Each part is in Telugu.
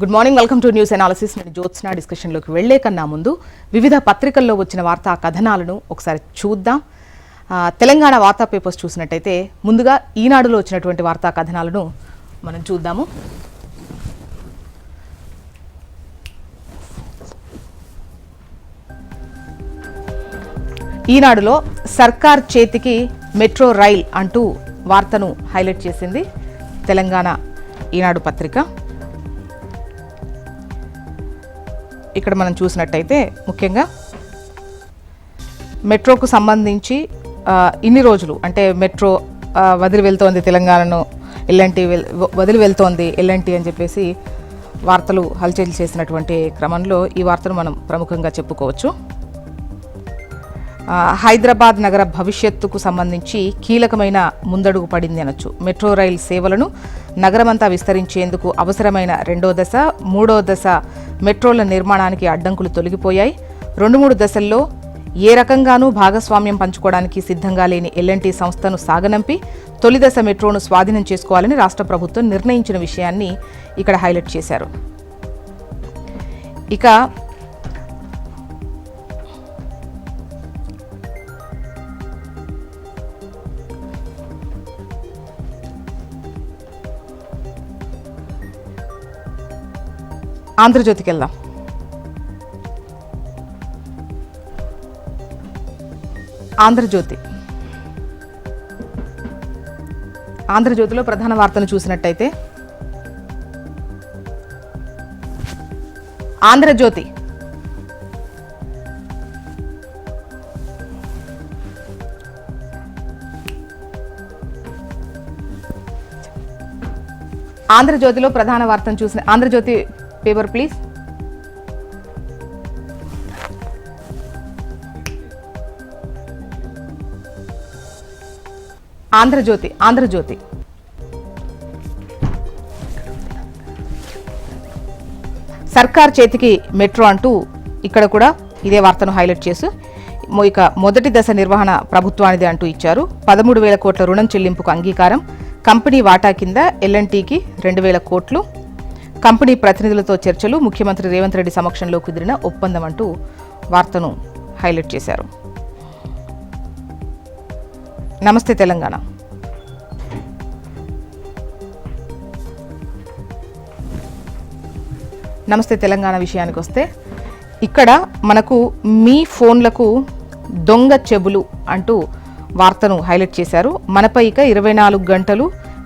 Good morning, welcome to news analysis. నేను జ్యోత్స్న. డిస్కషన్లోకి వెళ్లే కన్నా ముందు వివిధ పత్రికల్లో వచ్చిన వార్తా కథనాలను ఒకసారి చూద్దాం. తెలంగాణ వార్తా పేపర్స్ చూసినట్టయితే ముందుగా ఈనాడులో వచ్చినటువంటి వార్తా కథనాలను మనం చూద్దాము. ఈనాడులో సర్కార్ చేతికి మెట్రో రైల్ అంటూ వార్తను హైలైట్ చేసింది తెలంగాణ ఈనాడు పత్రిక. ఇక్కడ మనం చూసినట్టయితే ముఖ్యంగా మెట్రోకు సంబంధించి ఇన్ని రోజులు అంటే మెట్రో వదిలి వెళ్తోంది తెలంగాణను, ఎల్ఎన్టీ వదిలి వెళ్తోంది ఎల్ఎన్టీ అని చెప్పేసి వార్తలు హల్చల్ చేసినటువంటి క్రమంలో ఈ వార్తను మనం ప్రముఖంగా చెప్పుకోవచ్చు. హైదరాబాద్ నగర భవిష్యత్తుకు సంబంధించి కీలకమైన ముందడుగు పడింది అనొచ్చు. మెట్రో రైల్ సేవలను నగరమంతా విస్తరించేందుకు అవసరమైన 2వ దశ, 3వ దశ మెట్రోల నిర్మాణానికి అడ్డంకులు తొలగిపోయాయి. 2-3 దశల్లో ఏ రకంగానూ భాగస్వామ్యం పంచుకోవడానికి సిద్ధంగా లేని ఎల్ఎన్టీ సంస్థను సాగనంపి తొలి దశ మెట్రోను స్వాధీనం చేసుకోవాలని రాష్ట్ర ప్రభుత్వం నిర్ణయించిన విషయాన్ని ఇక్కడ హైలైట్ చేశారు. ఇక ఆంధ్రజ్యోతికి వెళ్దాం. ఆంధ్రజ్యోతిలో ప్రధాన వార్తను చూసినట్టయితే ఆంధ్రజ్యోతిలో ప్రధాన వార్తను చూసిన ఆంధ్రజ్యోతి పేపర్ ప్లీజ్. ఆంధ్రజ్యోతి సర్కార్ చేతికి మెట్రో అంటూ ఇక్కడ కూడా ఇదే వార్తను హైలైట్ చేస్తూ ఇక మొదటి దశ నిర్వహణ ప్రభుత్వానిది అంటూ ఇచ్చారు. 13,000 కోట్ల రుణం చెల్లింపుకు అంగీకారం. కంపెనీ వాటా కింద ఎల్ఎన్టీకి 2,000 కోట్లు. కంపెనీ ప్రతినిధులతో చర్చలు, ముఖ్యమంత్రి రేవంత్ రెడ్డి సమక్షంలో కుదిరిన ఒప్పందం అంటూ వార్తను హైలైట్ చేశారు. నమస్తే తెలంగాణ. నమస్తే తెలంగాణ విషయానికి వస్తే ఇక్కడ మనకు మీ ఫోన్లకు దొంగ చెబులు అంటూ వార్తను హైలైట్ చేశారు. మనపై ఇక 24 గంటలు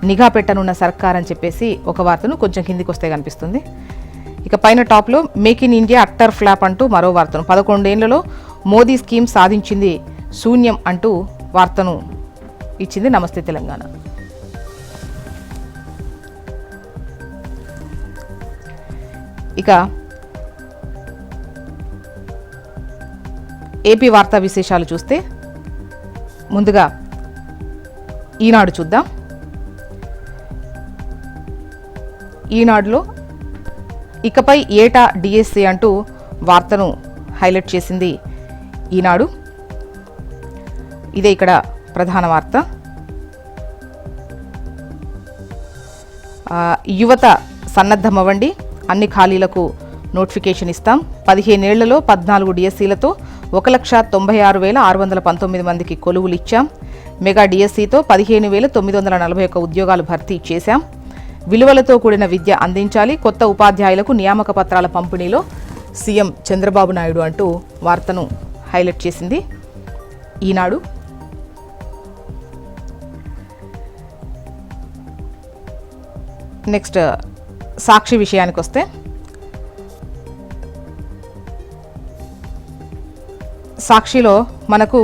నిఘా పెట్టనున్న సర్కార్ అని చెప్పేసి ఒక వార్తను కొంచెం కిందికి వస్తే కనిపిస్తుంది. ఇక పైన టాప్లో make in India utter flop అంటూ మరో వార్తను, 11 ఏళ్లలో మోదీ స్కీమ్ సాధించింది శూన్యం అంటూ వార్తను ఇచ్చింది నమస్తే తెలంగాణ. ఇక ఏపీ వార్తా విశేషాలు చూస్తే ముందుగా ఈనాడు చూద్దాం. ఈనాడులో ఇకపై ఏటా డిఎస్సి అంటూ వార్తను హైలైట్ చేసింది ఈనాడు. ఇదే ఇక్కడ ప్రధాన వార్త. యువత సన్నద్ధమవ్వండి, అన్ని ఖాళీలకు నోటిఫికేషన్ ఇస్తాం. 15 ఏళ్లలో 14 డిఎస్సీలతో 1,96,619 మందికి కొలువులు ఇచ్చాం. మెగా డిఎస్సీతో 15,941 ఉద్యోగాలు భర్తీ చేశాం. విలువలతో కూడిన విద్య అందించాలి. కొత్త ఉపాధ్యాయులకు నియామక పత్రాల పంపిణీలో సీఎం చంద్రబాబు నాయుడు అంటూ వార్తను హైలైట్ చేసింది ఈనాడు. నెక్స్ట్ సాక్షి విషయానికి వస్తే సాక్షిలో మనకు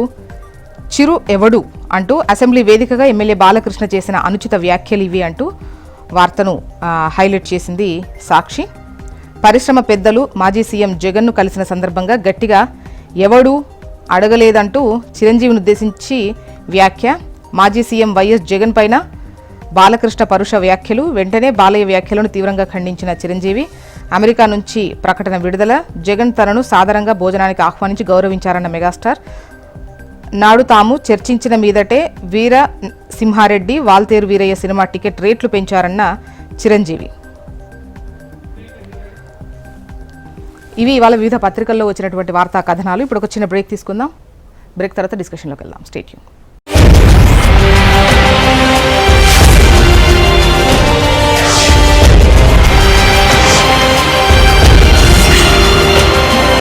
చిరు ఎవడు అంటూ అసెంబ్లీ వేదికగా ఎమ్మెల్యే బాలకృష్ణ చేసిన అనుచిత వ్యాఖ్యలు ఇవి అంటూ వార్తను హైలైట్ చేసింది సాక్షి. పరిశ్రమ పెద్దలు మాజీ సీఎం జగన్ను కలిసిన సందర్భంగా గట్టిగా ఎవడు అడగలేదంటూ చిరంజీవిని ఉద్దేశించి వ్యాఖ్య. మాజీ సీఎం వైఎస్ జగన్ పైన బాలకృష్ణ పరుష వ్యాఖ్యలు. వెంటనే బాలయ్య వ్యాఖ్యలను తీవ్రంగా ఖండించిన చిరంజీవి అమెరికా నుంచి ప్రకటన విడుదల. జగన్ తనను సాధారణంగా భోజనానికి ఆహ్వానించి గౌరవించారన్న మెగాస్టార్. నాడు తాము చర్చించిన మీదటే వీర సింహారెడ్డి, వాల్తేరు వీరయ్య సినిమా టికెట్ రేట్లు పెంచారన్న చిరంజీవి. ఇవి ఇవాళ వివిధ పత్రికల్లో వచ్చినటువంటి వార్తా కథనాలు. ఇప్పుడు ఒక చిన్న బ్రేక్ తీసుకుందాం. బ్రేక్ తర్వాత డిస్కషన్లోకి వెళ్దాం. Stay tune.